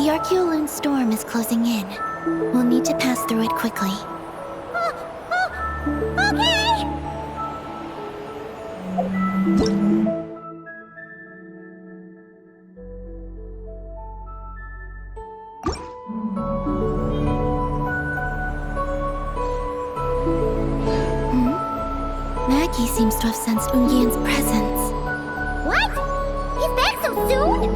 The Archeoloon storm is closing in. We'll need to pass through it quickly. Okay! Maggie seems to have sensed Ungian's presence. What? He's back so soon?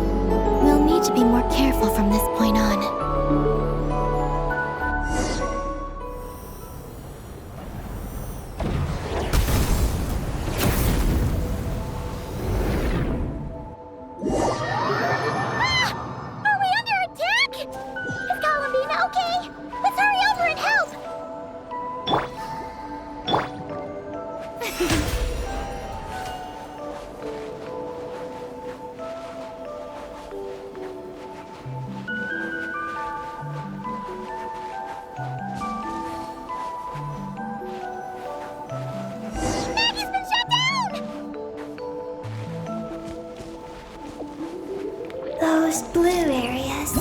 We'll need to be more careful from this point on. Are we under attack? Is Columbina okay? Let's hurry over and help! Maggie's been shut down! Those blue areas.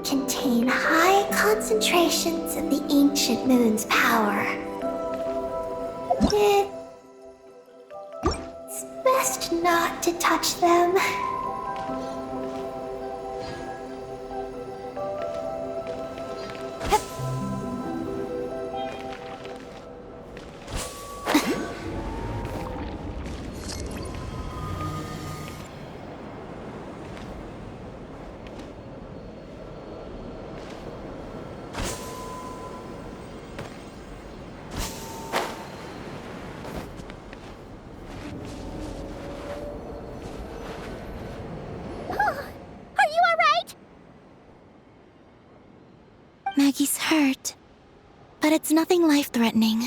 Contain high concentrations of the ancient moon's power. It's best not to touch them. Are you alright? Maggie's hurt, but it's nothing life-threatening.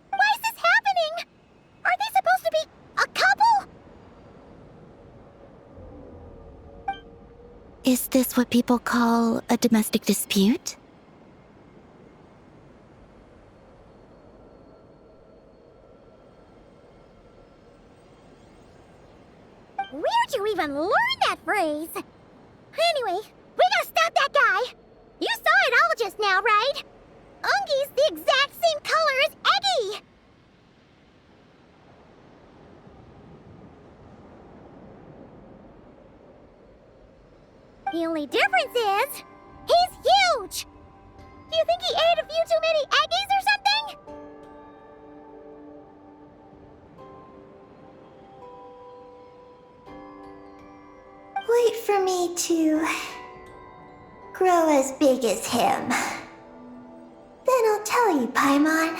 Why is this happening? Are they supposed to be a couple? Is this what people call a domestic dispute? Where'd you even learn that phrase? Anyway, we gotta stop that guy! You saw it all just now, right? Ungi's the exact same color as Eggy! The only difference is, he's huge! Do you think he ate a few too many Eggies or something? Wait for me to grow as big as him. Then I'll tell you, Paimon.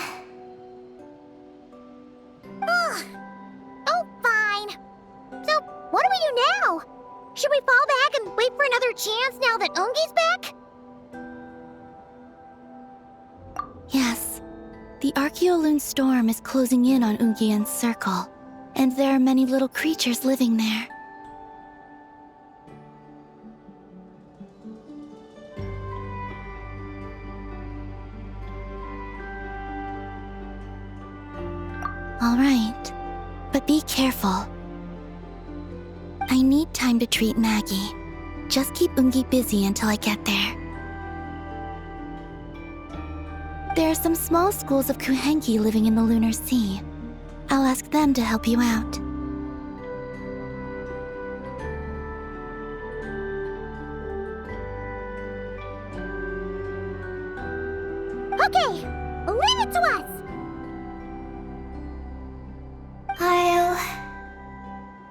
Ugh. Oh, fine. So, what do we do now? Should we fall back and wait for another chance now that Ungi's back? Yes. The Archeoloon storm is closing in on Ungian's circle, and there are many little creatures living there. All right, but be careful. I need time to treat Maggie. Just keep Ungi busy until I get there. There are some small schools of Kuhenki living in the Lunar Sea. I'll ask them to help you out. Okay, leave it to us! I'll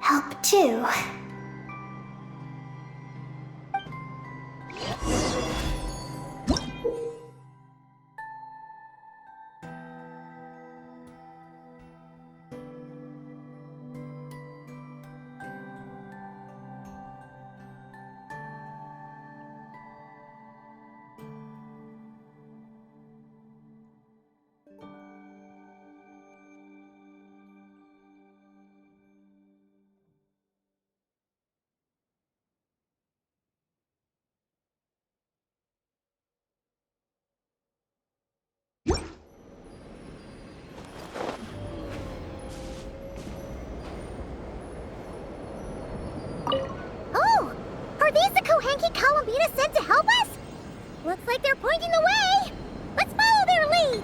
help too. Cheetah sent to help us? Looks like they're pointing the way! Let's follow their lead!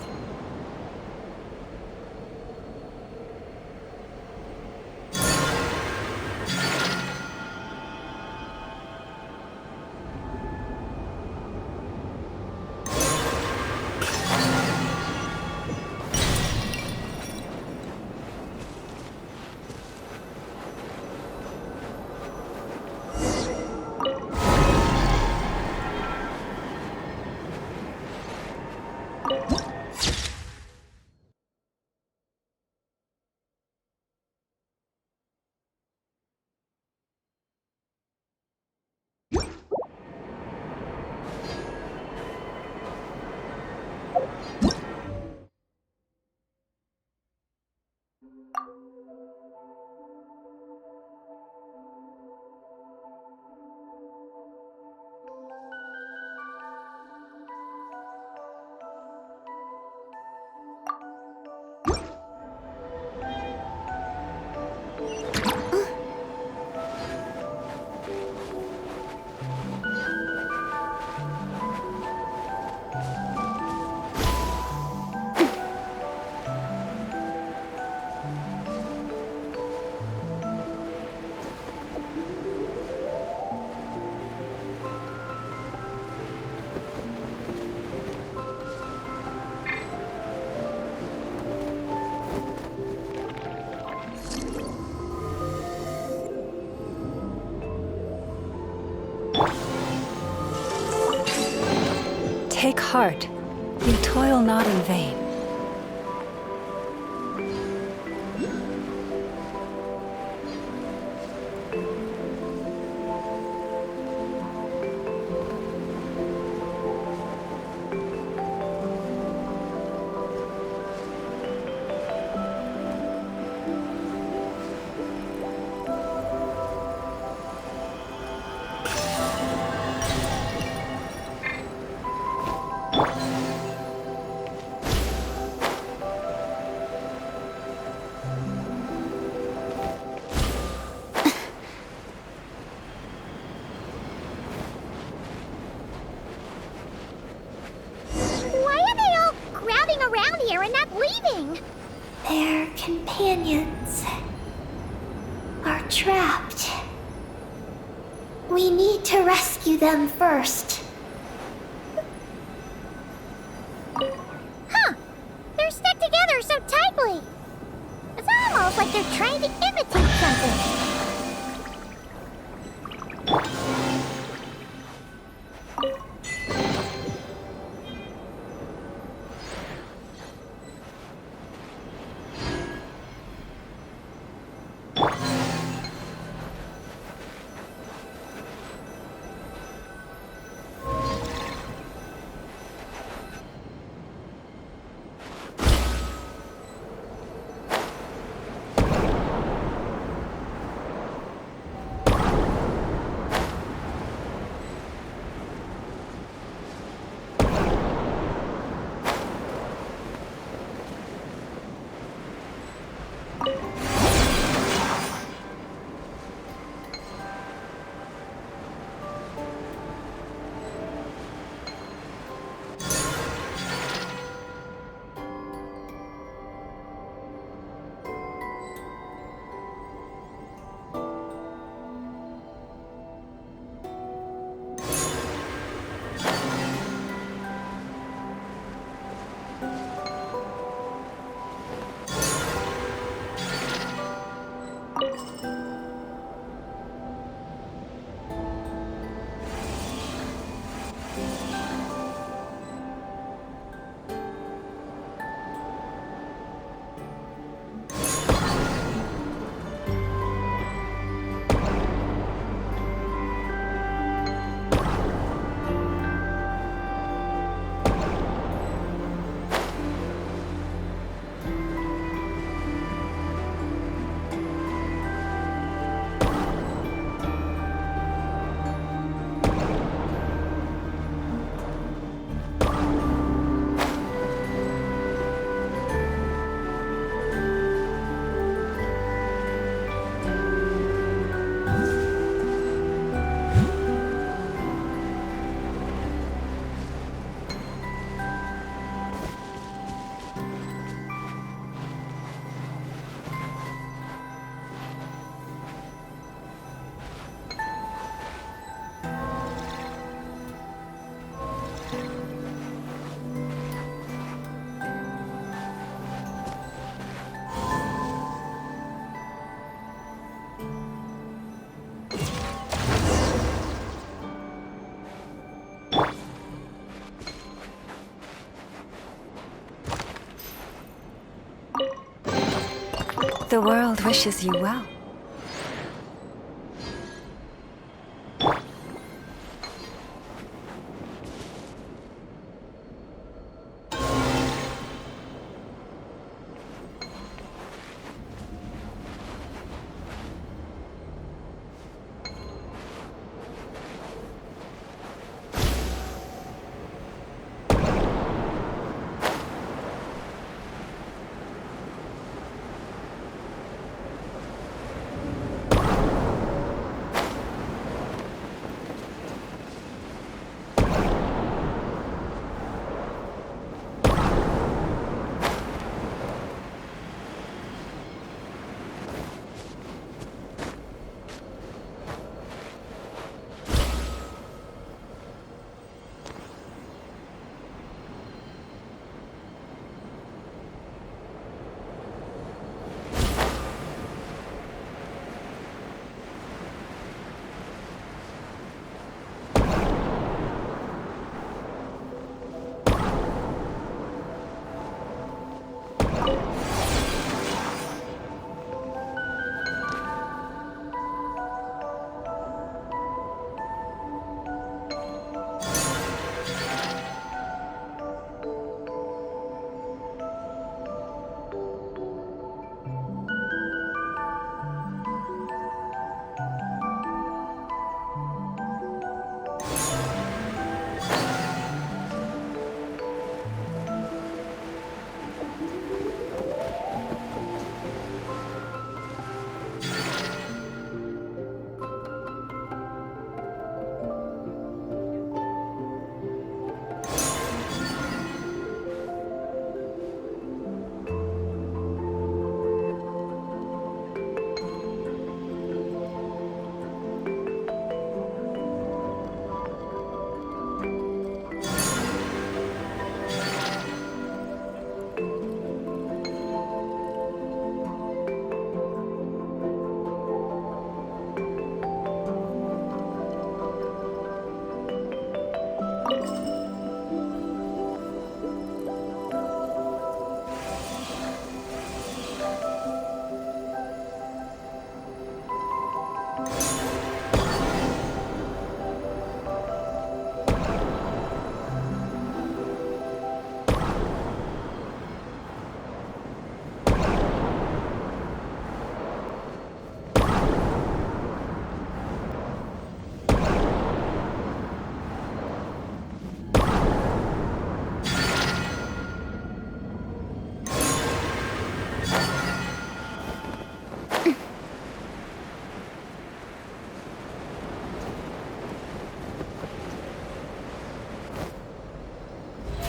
Take heart. You toil not in vain. Why are they all crowding around here and not leaving? Their companions are trapped. We need to rescue them first. Huh. They're stuck together so tightly. It's almost like they're trying to imitate something. The world wishes you well.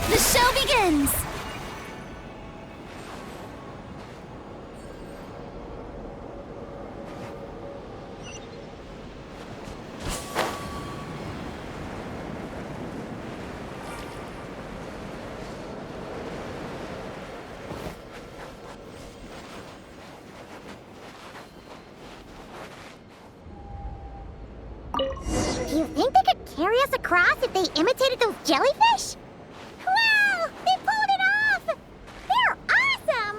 The show begins! Do you think they could carry us across if they imitated those jellyfish? Wow! They pulled it off! They're awesome!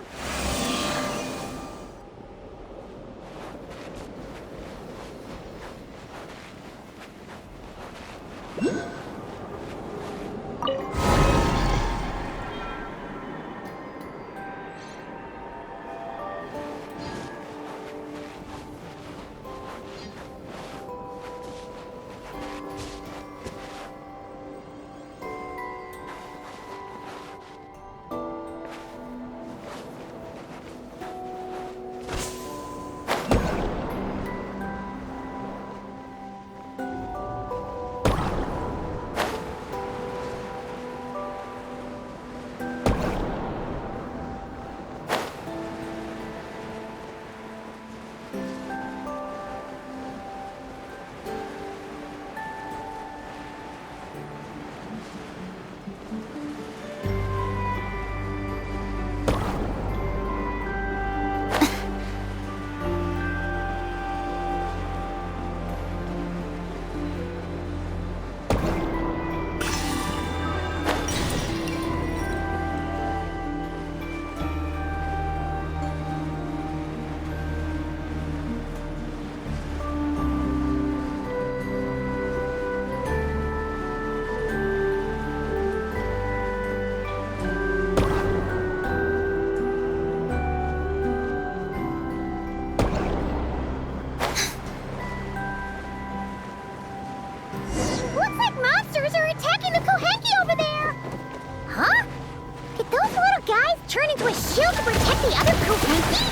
turn into a shield to protect the other Kohanki?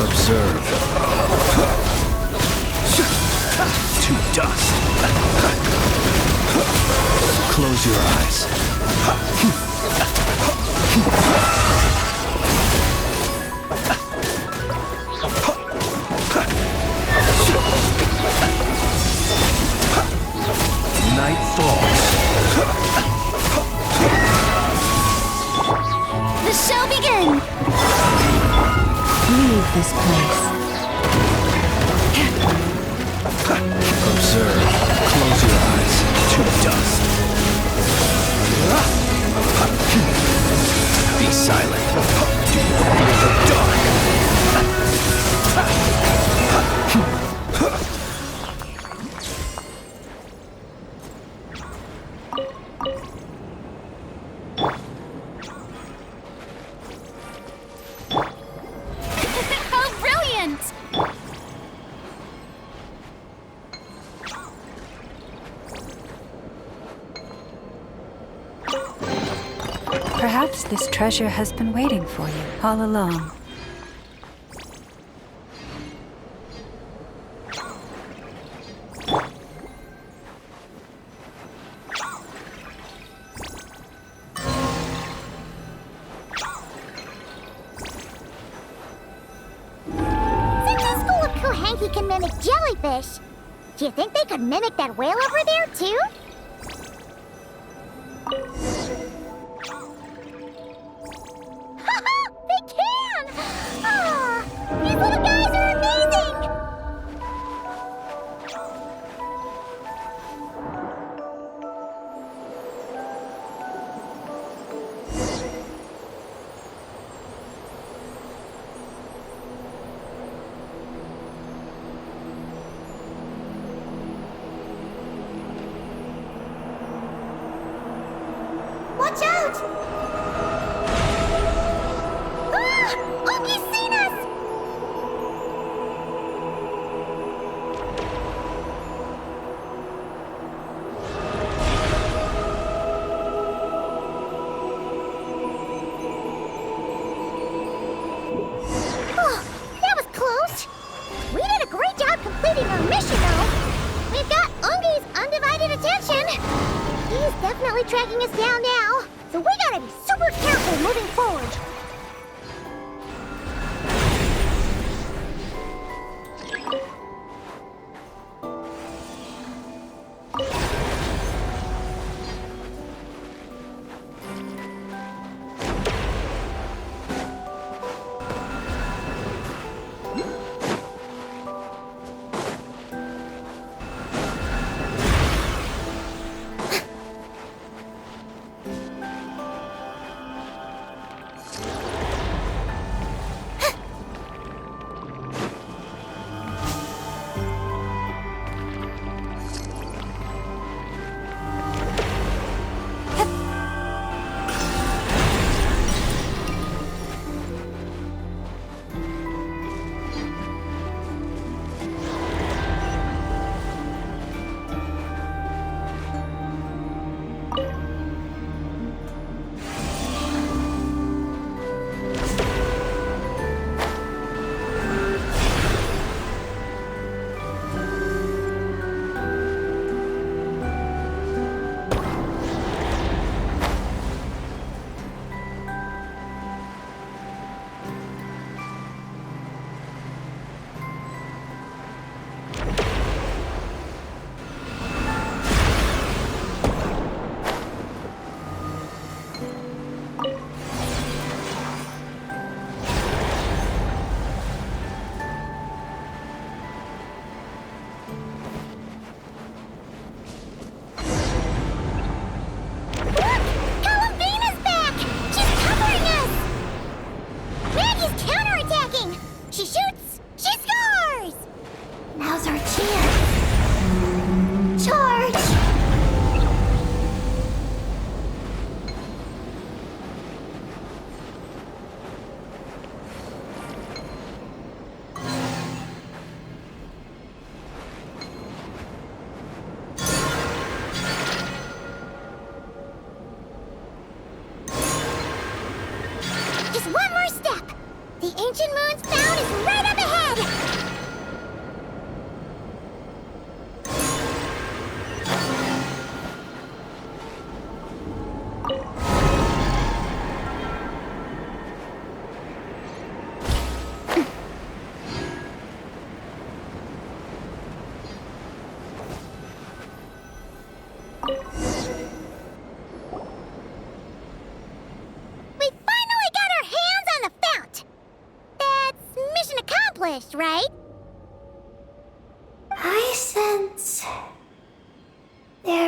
Observe. To dust. Close your eyes. Night falls. The show begins! Leave this place. Observe. Close your eyes. To dust. Be silent. Do not fear the dark. How brilliant! Perhaps this treasure has been waiting for you all along. Since the school of Kohanki can mimic jellyfish, do you think they could mimic that whale over there, too? Haha! They can! Ah, these little guys are amazing! Watch out! Ah! Oki's seen us! Oh, that was close. We did a great job completing our mission, though. We've got Ungi's undivided attention. He's definitely tracking us down now, so we gotta be super careful moving forward.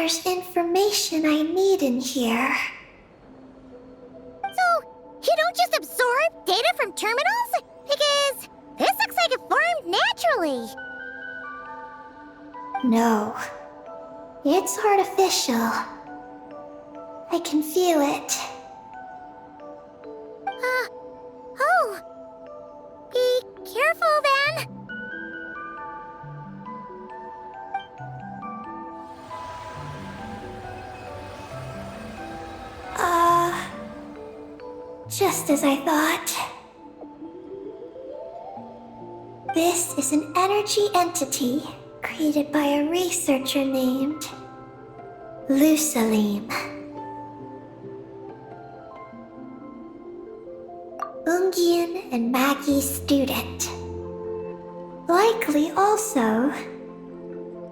there's information I need in here. So, you don't just absorb data from terminals? Because this looks like it formed naturally. No, it's artificial. I can feel it. Oh. Be careful then. Just as I thought. This is an energy entity created by a researcher named Lusalim. Ungian and Maggie's student. Likely also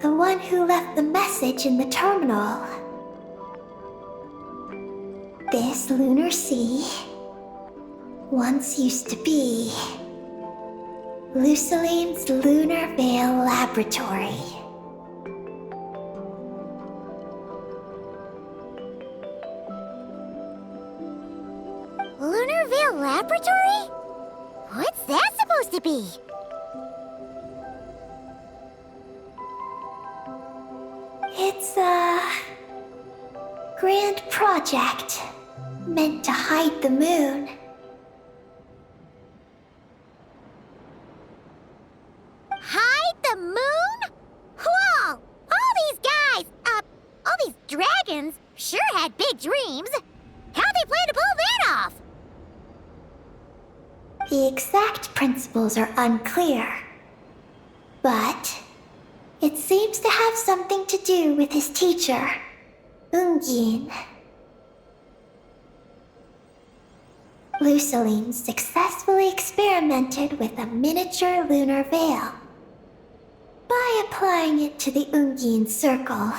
the one who left the message in the terminal. This lunar sea once used to be Lusalim's Lunar Veil Laboratory. Lunar Veil Laboratory? What's that supposed to be? It's a grand project meant to hide the moon. Hide the moon? Whoa! All these guys, all these dragons sure had big dreams. How'd they plan to pull that off? The exact principles are unclear, but it seems to have something to do with his teacher, Ungin. Lusalim successfully experimented with a miniature lunar veil by applying it to the Ungin circle.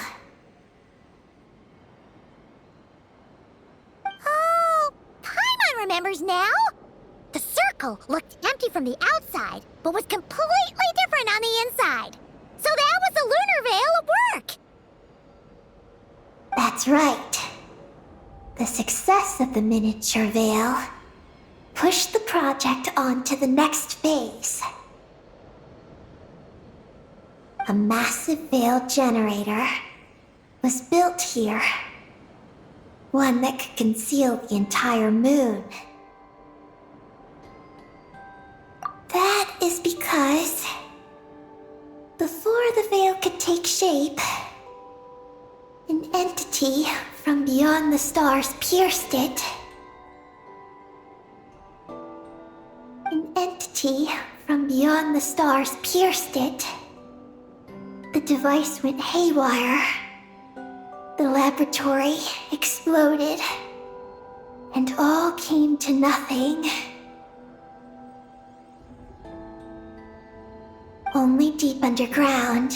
Oh, Paimon remembers now. The circle looked empty from the outside, but was completely different on the inside. So that was the lunar veil at work. That's right. The success of the miniature veil pushed the project on to the next phase. A massive veil generator was built here. One that could conceal the entire moon. That is because before the veil could take shape, an entity from beyond the stars pierced it. An entity from beyond the stars pierced it. The device went haywire. The laboratory exploded. And all came to nothing. Only deep underground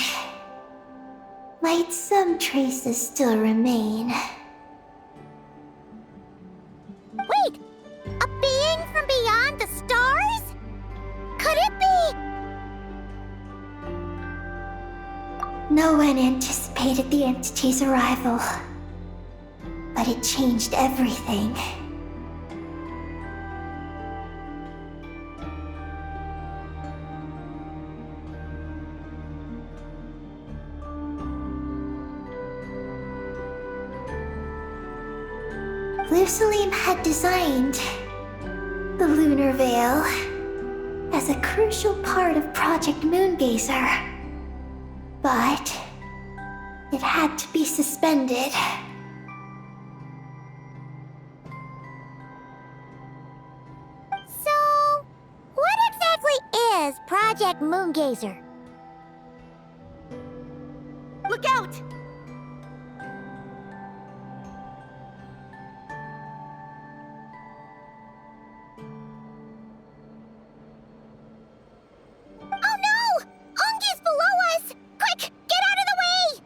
might some traces still remain. Wait, a being from beyond the stars? Could it be? No one anticipated the entity's arrival, but it changed everything. Lusalim had designed the lunar veil as a crucial part of Project Moongazer. But it had to be suspended. So, what exactly is Project Moongazer? Look out! Oh no! Ungi's below us! Quick, get out of the way!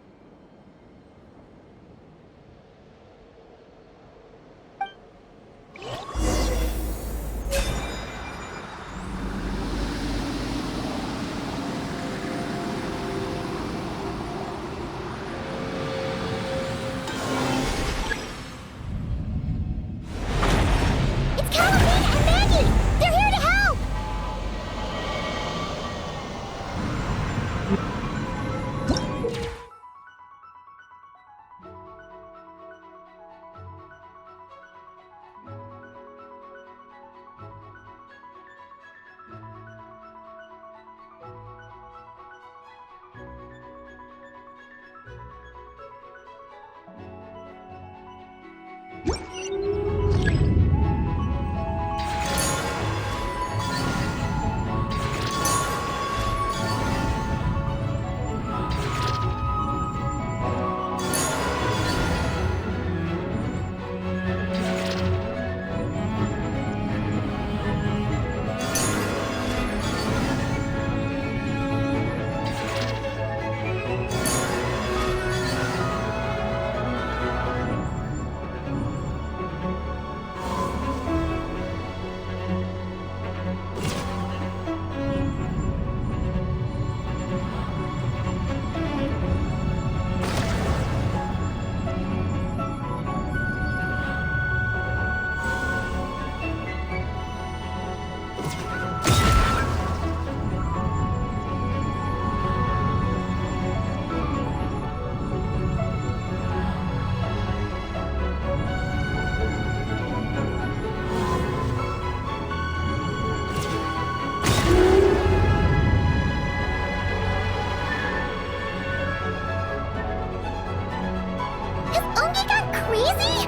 crazy?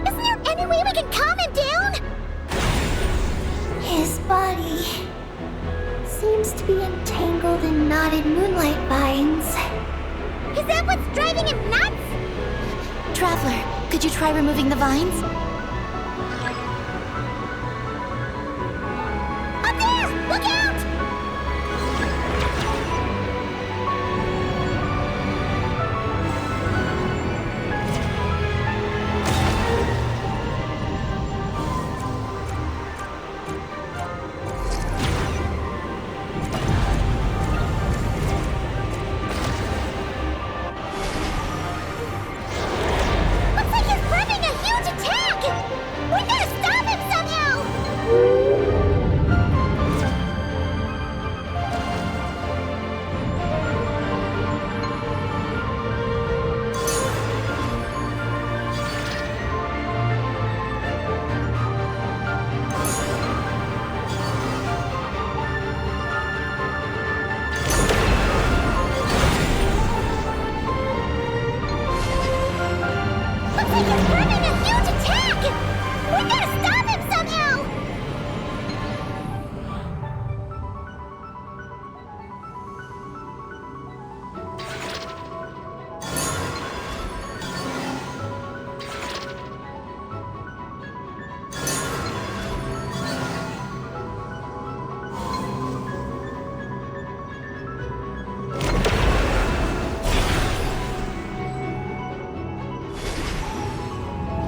Isn't there any way we can calm him down? His body seems to be entangled in knotted moonlight vines. Is that what's driving him nuts? Traveler, could you try removing the vines? Up there! Look out! Looks like he's planning a huge attack! We gotta stop him somehow! Looks like he's planning a huge attack! We gotta stop him somehow!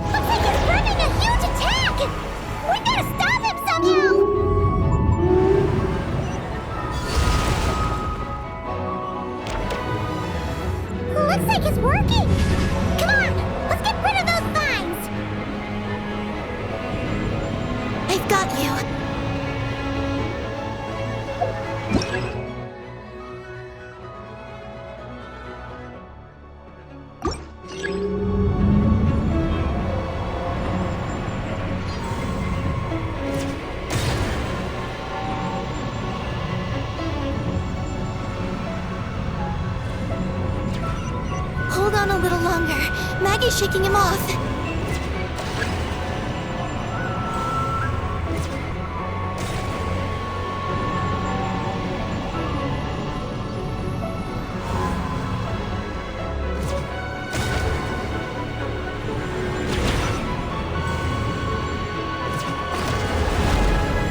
Looks like he's planning a huge attack! We gotta stop him somehow! Looks like it's working! Come on, let's get rid of those vines! I've got you. Hold on a little longer. Maggie's shaking him off.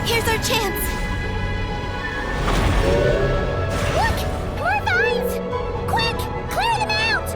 Here's our chance. Look! More vines! Quick! Clear them out!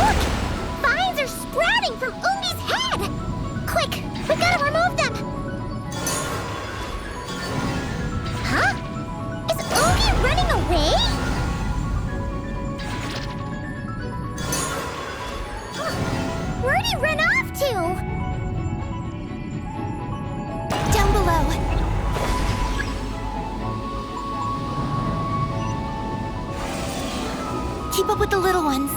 Look! Vines are sprouting from Ungi's head! Quick! We gotta remove them! Huh? Is Ungi running away? Huh. Where'd he run off to? Down below. Keep up with the little ones.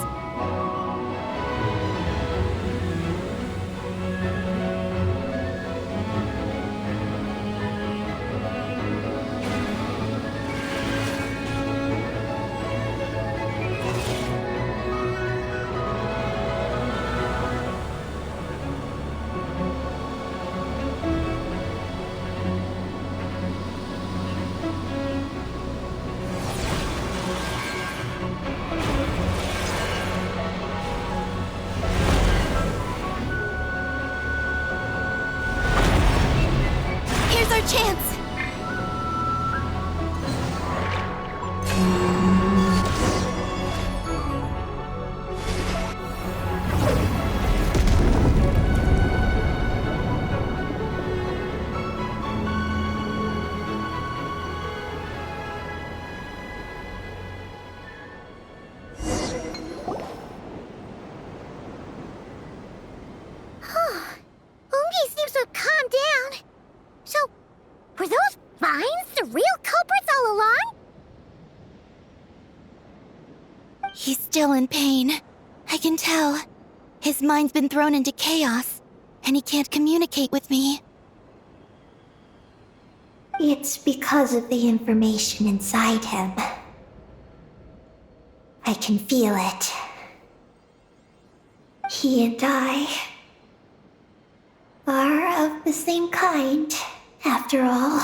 the real culprits all along? He's still in pain. I can tell. His mind's been thrown into chaos, and he can't communicate with me. It's because of the information inside him. I can feel it. He and I are of the same kind, after all.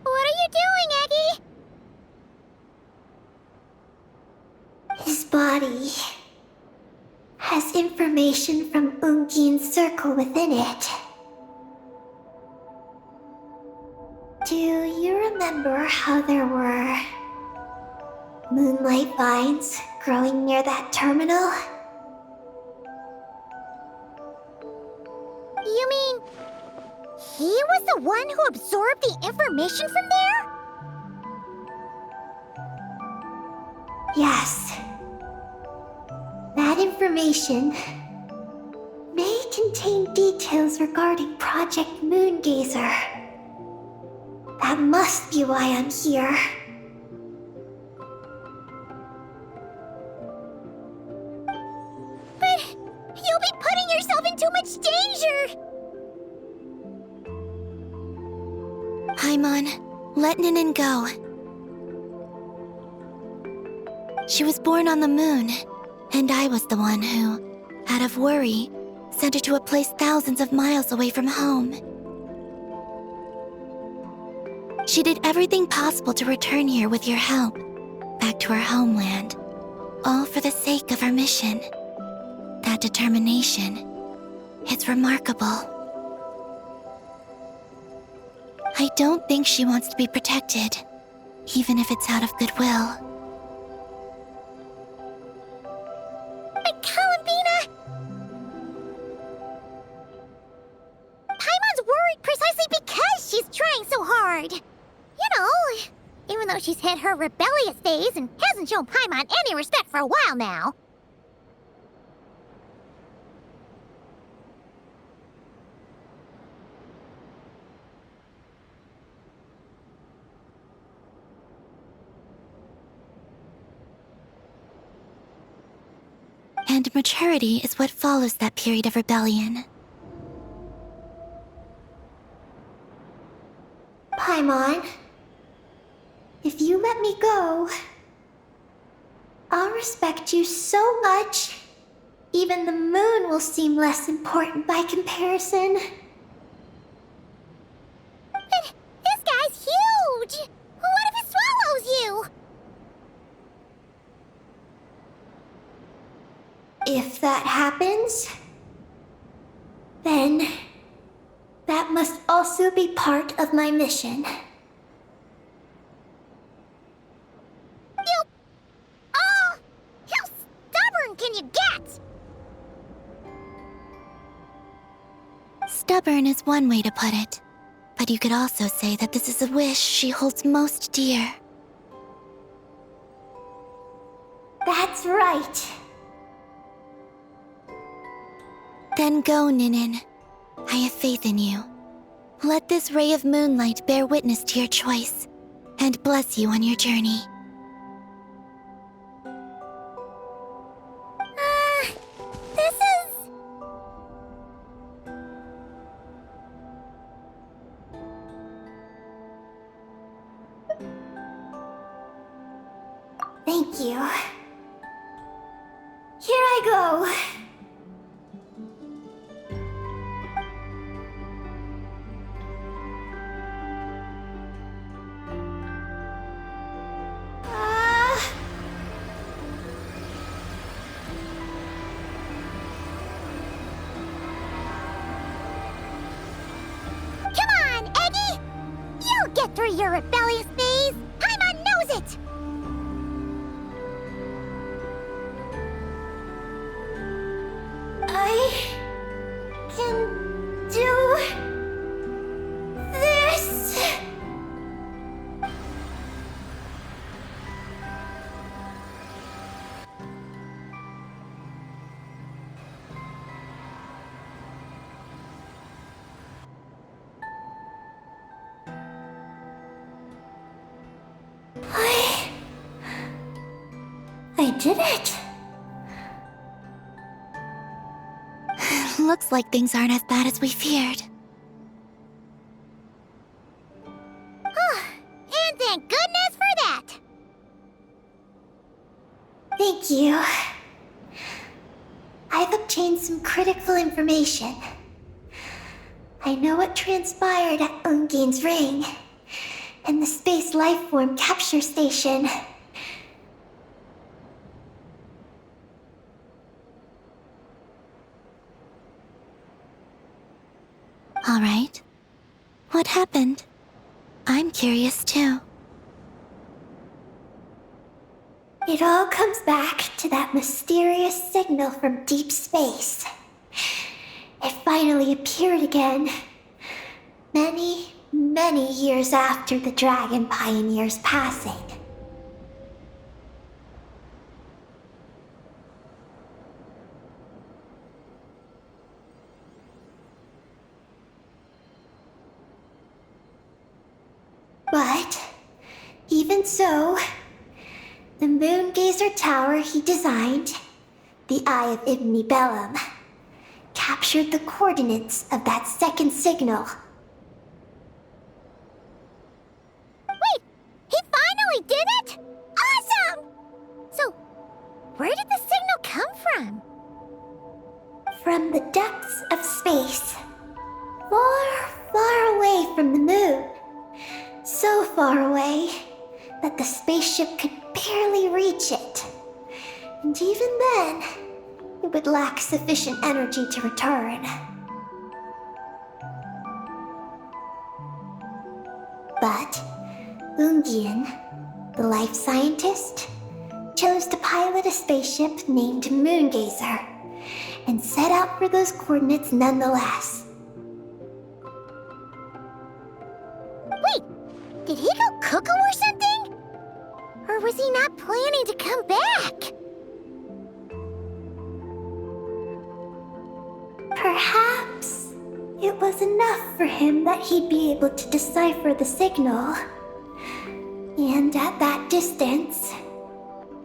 What are you doing, Eggy? His body has information from Ungin's circle within it. Do you remember how there were moonlight vines growing near that terminal? You mean he was the one who absorbed the information from there? Yes. That information may contain details regarding Project Moongazer. That must be why I'm here. But you'll be putting yourself in too much danger! Paimon, let Ninin go. She was born on the moon, and I was the one who, out of worry, sent her to a place thousands of miles away from home. She did everything possible to return here with your help, back to her homeland, all for the sake of her mission. That determination, it's remarkable. I don't think she wants to be protected, even if it's out of goodwill. But Columbina! Paimon's worried precisely because she's trying so hard. You know, even though she's hit her rebellious days and hasn't shown Paimon any respect for a while now. And maturity is what follows that period of rebellion. Paimon, if you let me go, I'll respect you so much, even the moon will seem less important by comparison. But this guy's huge! What if it swallows you? If that happens, then that must also be part of my mission. How stubborn can you get? Stubborn is one way to put it, but you could also say that this is a wish she holds most dear. That's right. Then go, Ninin. I have faith in you. Let this ray of moonlight bear witness to your choice, and bless you on your journey. This is... Thank you. Here I go. Come on, Eggy! You'll get through your rebellious phase! Paimon knows it! I can do this. did it! Looks like things aren't as bad as we feared. And thank goodness for that! Thank you. I've obtained some critical information. I know what transpired at Ungein's ring and the space lifeform capture station. All right. What happened? I'm curious too. It all comes back to that mysterious signal from deep space. It finally appeared again. Many, many years after the Dragon Pioneer's passing. But, even so, the moon gazer tower he designed, the Eye of Ibn Bellum, captured the coordinates of that second signal. Wait! He finally did it?! Awesome! So, where did the signal come from? From the depths of space, far, far away from the moon. So far away that the spaceship could barely reach it. And even then, it would lack sufficient energy to return. But Ungien, the life scientist, chose to pilot a spaceship named Moongazer and set out for those coordinates nonetheless. Wait! Did he go cuckoo or something? Or was he not planning to come back? Perhaps it was enough for him that he'd be able to decipher the signal. And at that distance,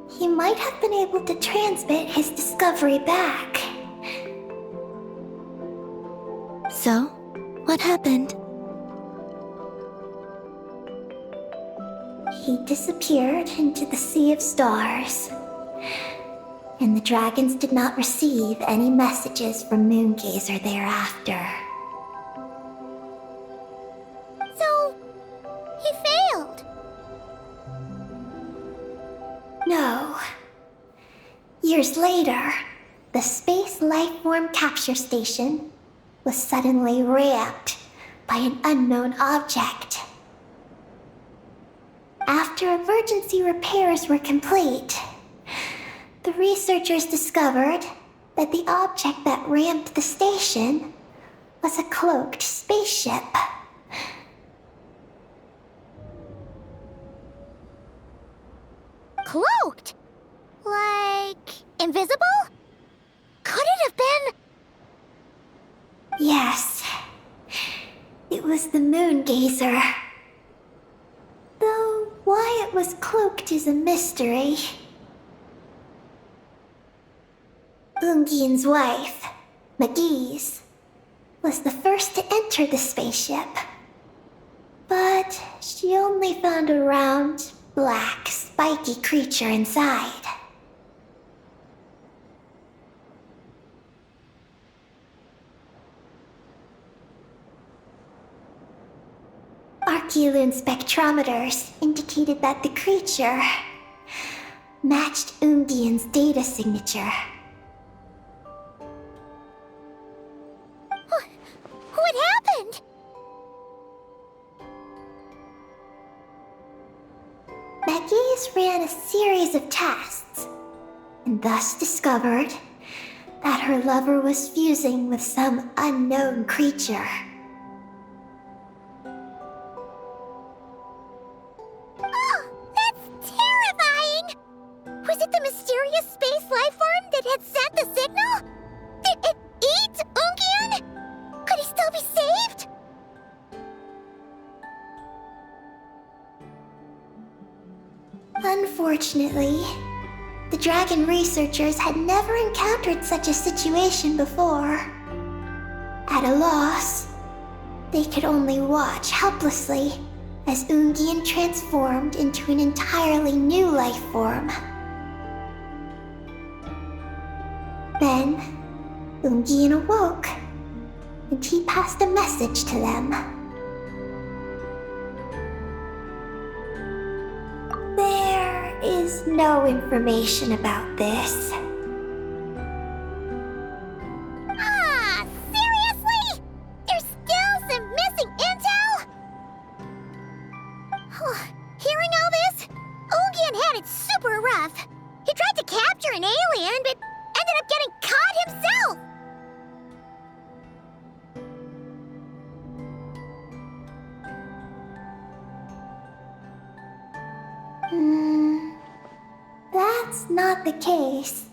he might have been able to transmit his discovery back. So, what happened? He disappeared into the sea of stars. And the dragons did not receive any messages from Moongazer thereafter. So, he failed. No. Years later, the space lifeform capture station was suddenly ramped by an unknown object. After emergency repairs were complete, the researchers discovered that the object that ramped the station was a cloaked spaceship. Cloaked? Like, invisible? Could it have been... Yes, it was the Moongazer. Though why it was cloaked is a mystery. Ungein's wife, McGee's, was the first to enter the spaceship. But she only found a round, black, spiky creature inside. Archeloon spectrometers indicated that the creature matched Ungein's data signature. What happened? McGee's ran a series of tests, and thus discovered that her lover was fusing with some unknown creature. Oh, that's terrifying! Was it the mysterious space lifeform that had sent the signal? Did it eat Ungien? Could he still be saved? Unfortunately, The dragon researchers had never encountered such a situation before. At a loss, they could only watch helplessly as Ungian transformed into an entirely new life form. Then, Ungian awoke, and he passed a message to them. There is no information about this. Ah, seriously? There's still some missing intel? Hearing all this, Ungian had it super rough. He tried to capture an alien, but ended up getting caught himself. That's not the case.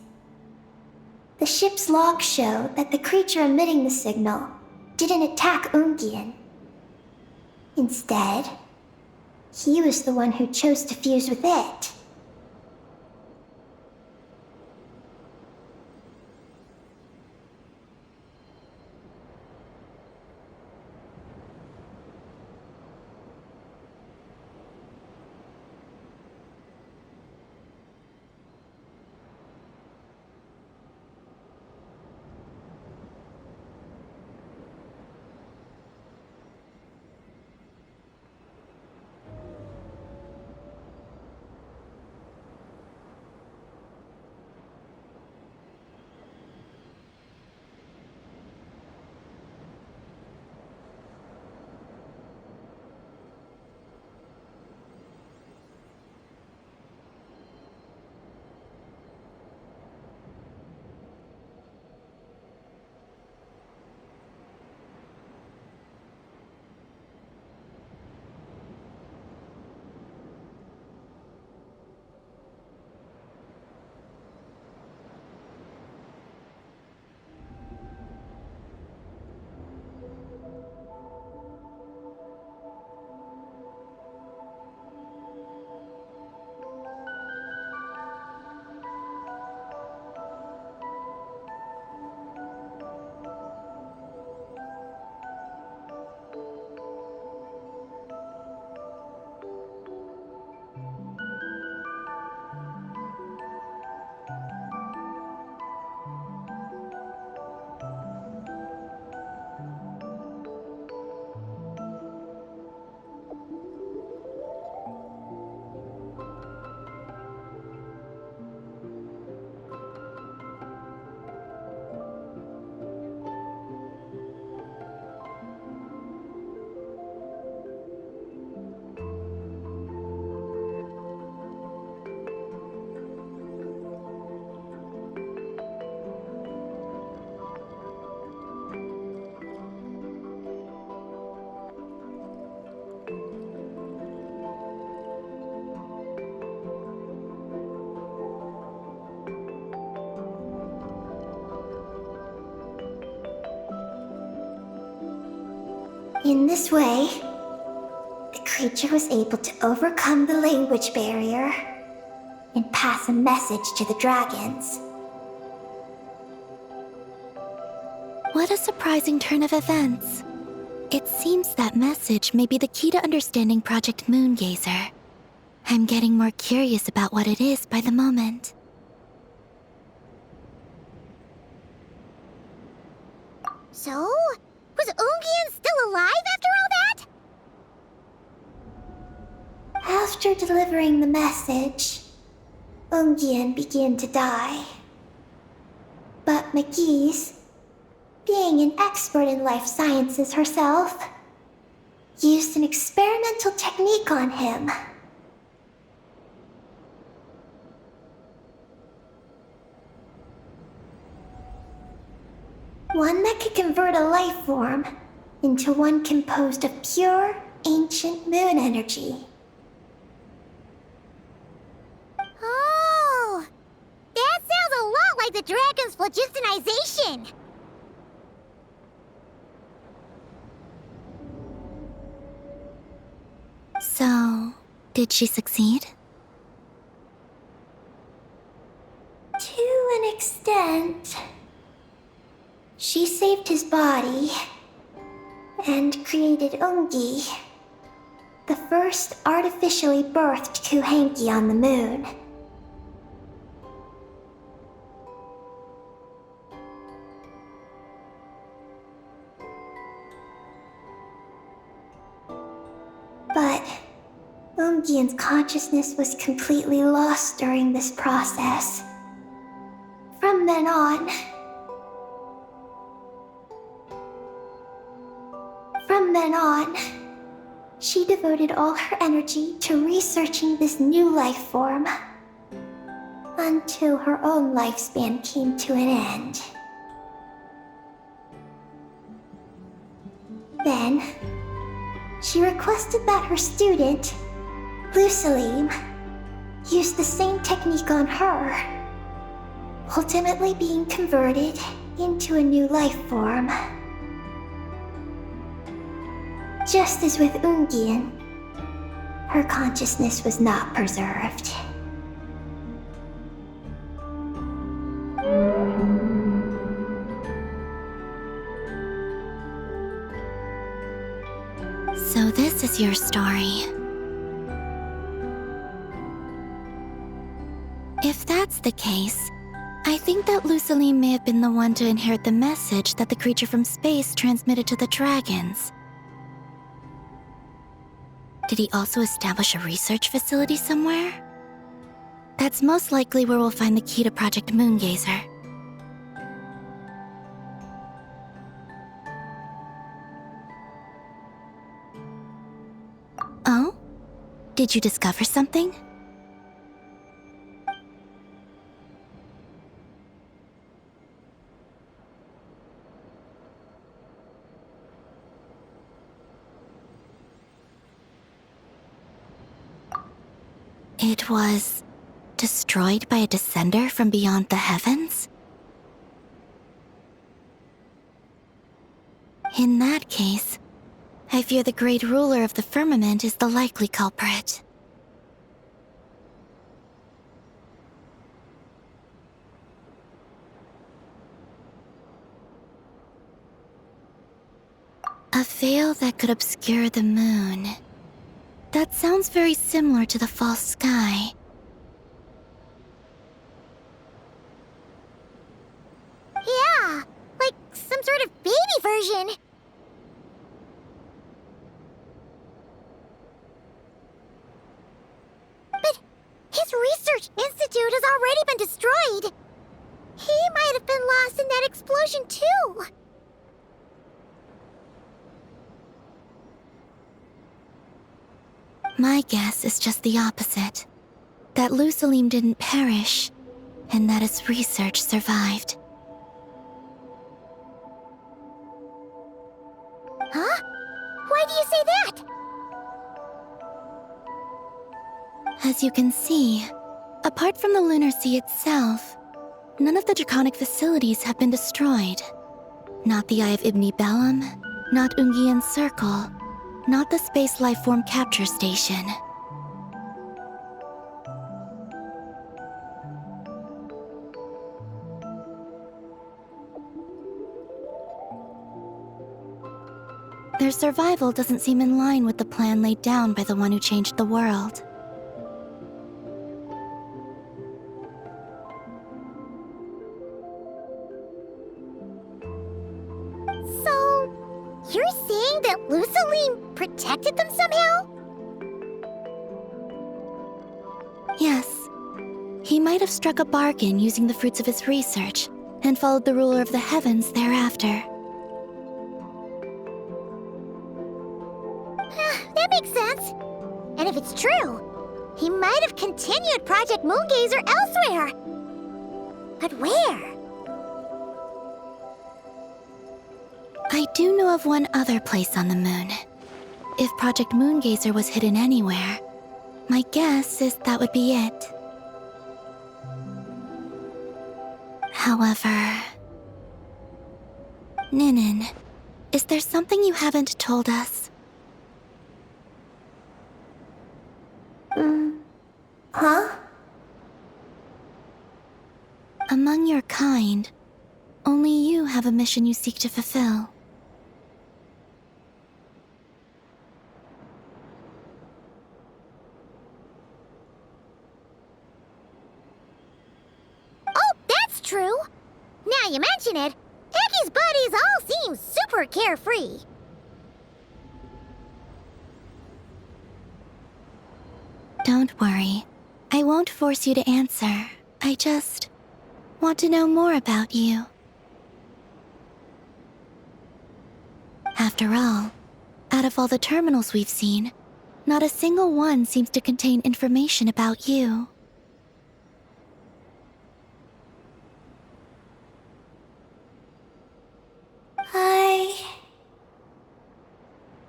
The ship's logs show that the creature emitting the signal didn't attack Ungian. Instead, he was the one who chose to fuse with it. In this way, the creature was able to overcome the language barrier and pass a message to the dragons. What a surprising turn of events. It seems that message may be the key to understanding Project Moongazer. I'm getting more curious about what it is by the moment. So, was Ungian still alive after all that? After delivering the message, Ungian began to die. But McGee's, being an expert in life sciences herself, used an experimental technique on him. One that could convert a life form into one composed of pure, ancient moon energy. Oh, that sounds a lot like the dragon's phlogistonization. So, did she succeed? and created Ungi, the first artificially birthed Kuhanki on the moon. But Ungian's consciousness was completely lost during this process. From then on, she devoted all her energy to researching this new life form, until her own lifespan came to an end. Then, she requested that her student, Lusalim, use the same technique on her, ultimately being converted into a new life form. Just as with Ungian, her consciousness was not preserved. So this is your story. If that's the case, I think that Lusaline may have been the one to inherit the message that the creature from space transmitted to the dragons. Did he also establish a research facility somewhere? That's most likely where we'll find the key to Project Moongazer. Oh? Did you discover something? It was destroyed by a descender from beyond the heavens? In that case, I fear the great ruler of the firmament is the likely culprit. A veil that could obscure the moon. That sounds very similar to the false sky. Yeah, like some sort of baby version. But his research institute has already been destroyed. He might have been lost in that explosion too. My guess is just the opposite. That Lusalim didn't perish, and that his research survived. Huh? Why do you say that? As you can see, apart from the Lunar Sea itself, none of the draconic facilities have been destroyed. Not the Eye of Ibn Bellum, not Ungian's Circle, not the Space Lifeform Capture Station. Their survival doesn't seem in line with the plan laid down by the one who changed the world. So, you're saying that Lusaline protected them somehow? Yes. He might have struck a bargain using the fruits of his research, and followed the ruler of the heavens thereafter. That makes sense. And if it's true, he might have continued Project Moongazer elsewhere. But where? I do know of one other place on the moon. If Project Moongazer was hidden anywhere, my guess is that would be it. However... Ninin, is there something you haven't told us? Huh? Among your kind, only you have a mission you seek to fulfill. true. Now you mention it, Eggy's buddies all seem super carefree. Don't worry. I won't force you to answer. I just want to know more about you. After all, out of all the terminals we've seen, not a single one seems to contain information about you.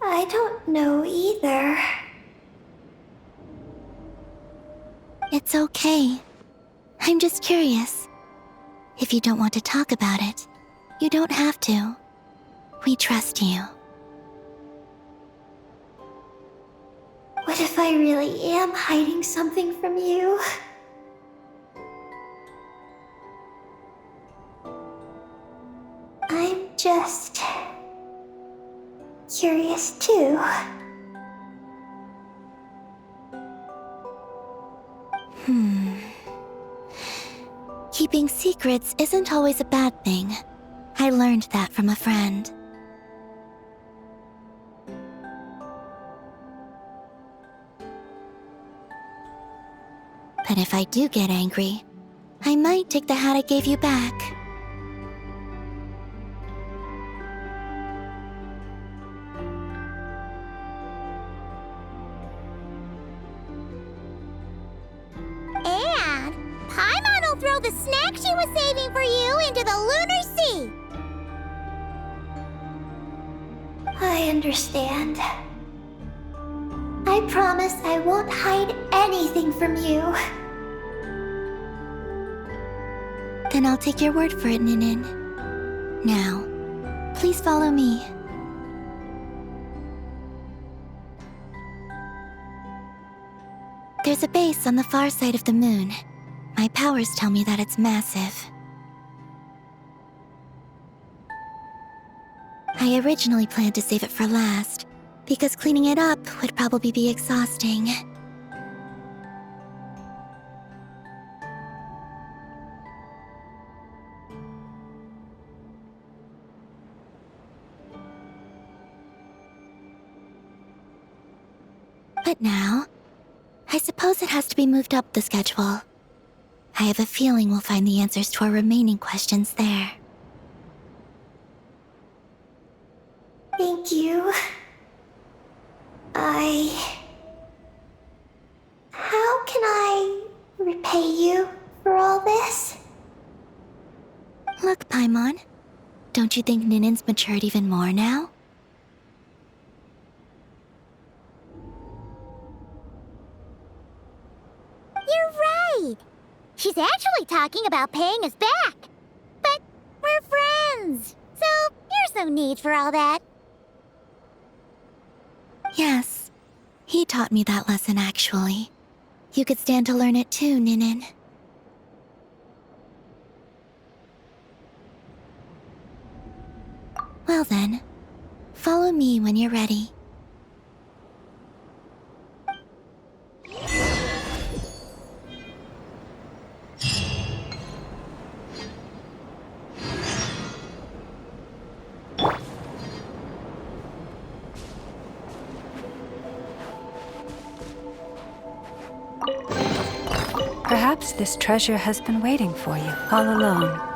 I don't know either. It's okay. I'm just curious. If you don't want to talk about it, you don't have to. We trust you. What if I really am hiding something from you? I'm just curious too. Keeping secrets isn't always a bad thing. I learned that from a friend. But if I do get angry, I might take the hat I gave you back. And Paimon will throw the snack she was saving for you into the lunar sea. I understand. I promise I won't hide anything from you. Then I'll take your word for it, Ninin. Now, please follow me. There's a base on the far side of the moon. My powers tell me that it's massive. I originally planned to save it for last, because cleaning it up would probably be exhausting. But now, I suppose it has to be moved up the schedule. I have a feeling we'll find the answers to our remaining questions there. Thank you. How can I repay you for all this? Look, Paimon, don't you think Ninin's matured even more now? You're right. She's actually talking about paying us back. But we're friends, so there's no need for all that. Yes, he taught me that lesson actually. You could stand to learn it too, Ninin. Well then, follow me when you're ready. Perhaps this treasure has been waiting for you all along.